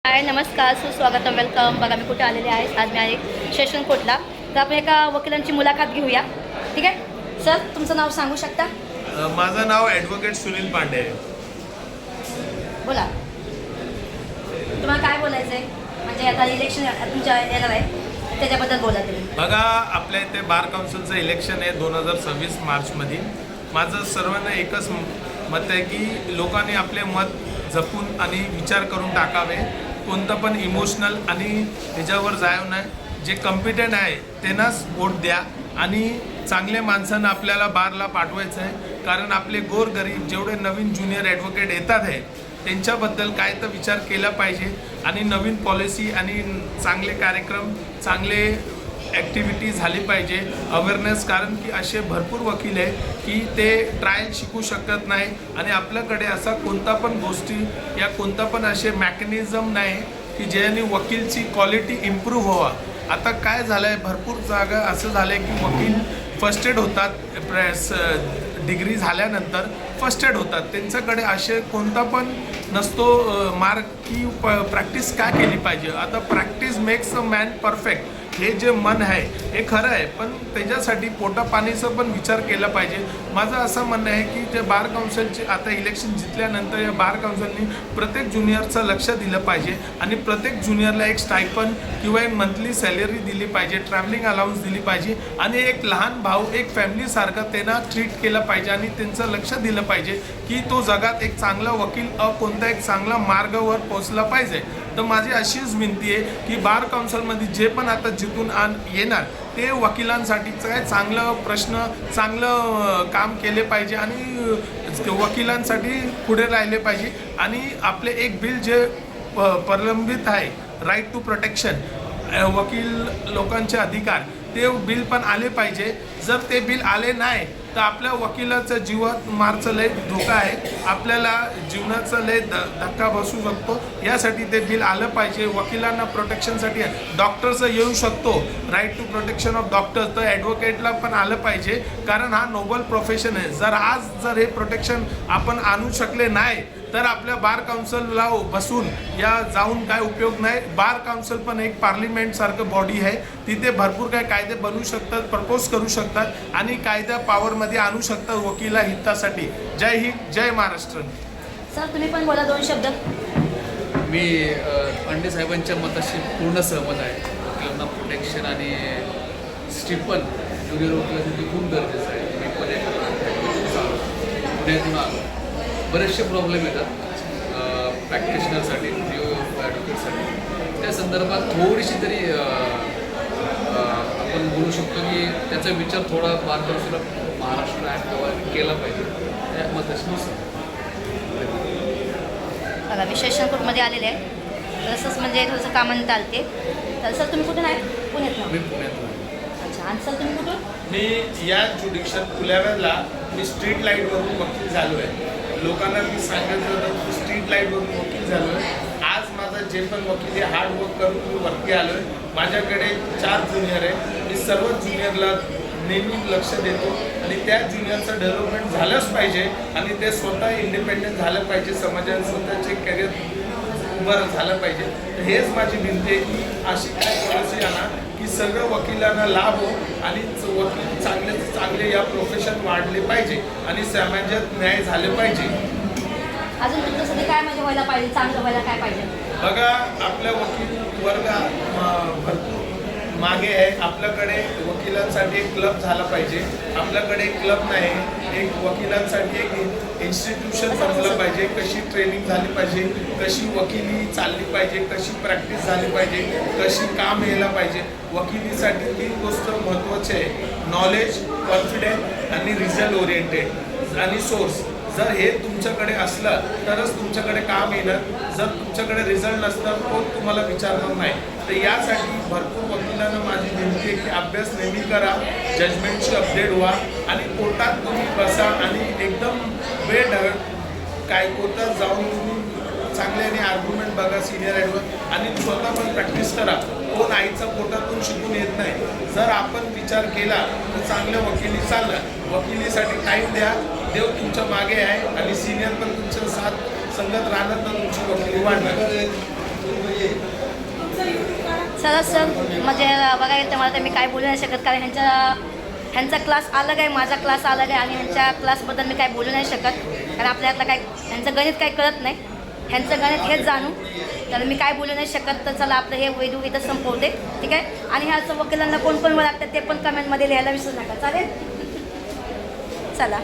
हाय नमस्कार सुस्वागत वेलकम. बघा मी कुठे आलेले आहे. आज मी आहे सेशन कोर्टला. तर आपण एका वकिलांची मुलाखत घेऊया. ठीक आहे सर, तुमचं नाव सांगू शकता? माझं नाव ॲडव्होकेट सुनील पांडे आहे. बोला, तुम्हाला काय बोलायचं आहे? म्हणजे आता इलेक्शन तुमच्या येणार आहे, त्याच्याबद्दल बोला तुम्ही. बघा, आपल्या इथे बार काउन्सिलचं इलेक्शन आहे 2026 मार्चमध्ये. माझं सर्वांना एकच मत आहे की लोकांनी आपले मत जपून आणि विचार करून टाकावे. कोणतं पण इमोशनल आणि ह्याच्यावर जाऊ नये. जे कॉम्पिटंट आहे त्यांनाच वोट द्या आणि चांगल्या माणसांना आपल्याला बारला पाठवायचं आहे. कारण आपले गोरगरीब जेवढे नवीन ज्युनियर ॲडव्होकेट येतात आहे त्यांच्याबद्दल काय तर विचार केला पाहिजे आणि नवीन पॉलिसी आणि चांगले कार्यक्रम, चांगले ॲक्टिव्हिटी झाली पाहिजे, अवेअरनेस. कारण की असे भरपूर वकील आहे की ते ट्रायल शिकू शकत नाही आणि आपल्याकडे असा कोणता पण गोष्टी या कोणता पण असे मॅकॅनिझम नाही की ज्याने वकीलची क्वालिटी इम्प्रूव्ह व्हावा. आता काय झालं आहे, भरपूर जागा असं झालं आहे की वकील फर्स्ट एड होतात, डिग्री झाल्यानंतर फर्स्ट एड होतात. त्यांच्याकडे असे कोणता पण नसतो मार्क की प्रॅक्टिस काय केली पाहिजे. आता practice makes a man perfect हे जे मन आहे हे खरं आहे, पण त्याच्यासाठी पोटापाणीचं पण विचार केला पाहिजे. माझं असं म्हणणं आहे की जे बार काउन्सिलचे आता इलेक्शन जिंकल्यानंतर या बार काउन्सिलनी प्रत्येक ज्युनियरचं लक्ष दिलं पाहिजे आणि प्रत्येक ज्युनियरला एक स्टायपन किंवा एक मंथली सॅलरी दिली पाहिजे, ट्रॅव्हलिंग अलाउन्स दिली पाहिजे आणि एक लहान भाऊ एक फॅमिलीसारखं त्यांना ट्रीट केलं पाहिजे आणि त्यांचं लक्ष दिलं पाहिजे की तो जगात एक चांगला वकील कोणता एक चांगला मार्गावर पोचला पाहिजे. तर माझी अशीच विनंती आहे की बार काउन्सिलमध्ये जे पण आता जिथून येणार ते वकिलांसाठीचं काय चांगलं प्रश्न, चांगलं काम केले पाहिजे आणि वकिलांसाठी पुढे राहिले पाहिजे. आणि आपले एक बिल जे प्रलंबित आहे, राईट टू प्रोटेक्शन, वकील लोकांचे अधिकार, ते बिल पण आले पाहिजे. जर ते बिल आले नाही तर आपल्या वकिलाचं जीवात मारचं लय धोका आहे, आपल्याला जीवनाचं लय धक्का बसू शकतो. यासाठी ते बिल आलं पाहिजे. वकिलांना प्रोटेक्शनसाठी डॉक्टरचं येऊ शकतो, right to protection of doctor, तर ॲडव्होकेटला पण आलं पाहिजे. कारण हा नोबल प्रोफेशन आहे. जर हे प्रोटेक्शन आपण आणू शकले नाही तर आपल्या बार काउन्सिलला बसून या जाऊन काय उपयोग नाही. बार काउन्सिल पण एक पार्लिमेंटसारखं बॉडी आहे, तिथे भरपूर काय कायदे बनवू शकतात, प्रपोज करू शकतात आणि कायदा पॉवरमध्ये आणू शकतात वकिला हितासाठी. जय हिंद, जय महाराष्ट्र. सर तुम्ही पण बोला 2 शब्द. मी पांडे साहेबांच्या मताशी पूर्ण सहमत आहे. वकिलांना प्रोटेक्शन आणि स्टिपन ज्युनियर वकिलांसाठी खूप गरजेचं आहे. मी पुण्यातून आलो, बरेचसे प्रॉब्लेम येतात प्रॅक्टिशनरसाठी, ॲडव्होकेटसाठी. त्या संदर्भात थोडीशी तरी आपण बोलू शकतो की त्याचा विचार थोडा बार काउन्सिल महाराष्ट्र ॲक्टवर केला पाहिजे. त्या मताशी बघा मी सेशन कोर्टमध्ये आलेले आहे. तसंच म्हणजे थोडंसं कामानं चालते. तर सर तुम्ही कुठून आहे? पुण्यातून. मी पुण्यातून. अच्छा, आणि सर तुम्ही कुठून? मी या ज्युडिशियल पुलाव्याला मी स्ट्रीट लाईटवरून वकील झालो आहे. लोकांना मी सांगितलं होतं की स्ट्रीट लाईटवरून वकील झालो आहे. आज माझा जे पण वकील आहे हार्डवर्क करून मी वरती आलो आहे. माझ्याकडे 4 ज्युनियर आहे. मी सर्व ज्युनियरला नेहमी लक्ष देतो आणि त्या ज्युनियरचं डेव्हलपमेंट झालंच पाहिजे आणि ते स्वतः इंडिपेंडेंट झालं पाहिजे, समाजात स्वतःचे करिअर उभं झालं पाहिजे. तर हेच माझी विनंती आहे की अशी काय पॉलिसी आणा की सगळं वकिलांना लाभ हो आणि वकील चांगले या प्रोफेशन वाढले पाहिजे आणि समाजात न्याय झाले पाहिजे. अजून तुमच्यासाठी काय म्हणजे व्हायला पाहिजे, चांगलं व्हायला काय पाहिजे? बघा, आपल्या वकील वर्ग भरपूर मागे आहे. आपल्याकडे वकिलांसाठी एक क्लब झाला पाहिजे. आपल्याकडे एक क्लब नाही, एक वकिलांसाठी एक इन्स्टिट्यूशन बनवलं पाहिजे. कशी ट्रेनिंग झाली पाहिजे, कशी वकिली चालली पाहिजे, कशी प्रॅक्टिस झाली पाहिजे, कशी काम यायला पाहिजे. वकिलीसाठी 3 गोष्ट महत्त्वाची आहे: नॉलेज, कॉन्फिडन्स आणि रिझल्ट ओरिएंटेड आणि सोर्स. जर हे तुमच्याकडे असलं तरच तुमच्याकडे काम येणार. जर तुमच्याकडे रिझल्ट नसतं कोण तुम्हाला विचारणार नाही. तर यासाठी भरपूर वकिलांना माझी विनंती आहे की अभ्यास नेहमी करा, जजमेंटची अपडेट व्हा आणि कोर्टात तुम्ही बसा आणि एकदम काय कोर्टात जाऊन तुम्ही चांगल्याने आर्ग्युमेंट बघा सिनियर ॲडव्होकेट आणि स्वतः पण प्रॅक्टिस करा. कोण आईचं पोटातून शिकून येत नाही. जर आपण विचार केला तर चांगल्या वकिली चाललं. वकिलीसाठी टाईम द्या, देव तुमच्या मागे आहे आणि सिनियर पण तुमच्या साथ संगत राहणार तर तुमची वकिली वाढणार. सरस सर म्हणजे बघायला तर मला तर मी काय बोलू नाही शकत, कारण ह्यांचा क्लास अलग आहे, माझा क्लास अलग आहे आणि ह्यांच्या क्लासबद्दल मी काय बोलू नाही शकत, कारण आपल्यातलं काय ह्यांचं गणित काही कळत नाही, ह्यांचं गणित हेच जाणू, तर मी काय बोलू नाही शकत. तर चला आपलं हे व्हिडिओ इथं संपवते, ठीक आहे. आणि ह्याचं वकिलांना कोण कोण लागतात ते पण कमेंटमध्ये लिहायला विसरू नका, चालेल. चला.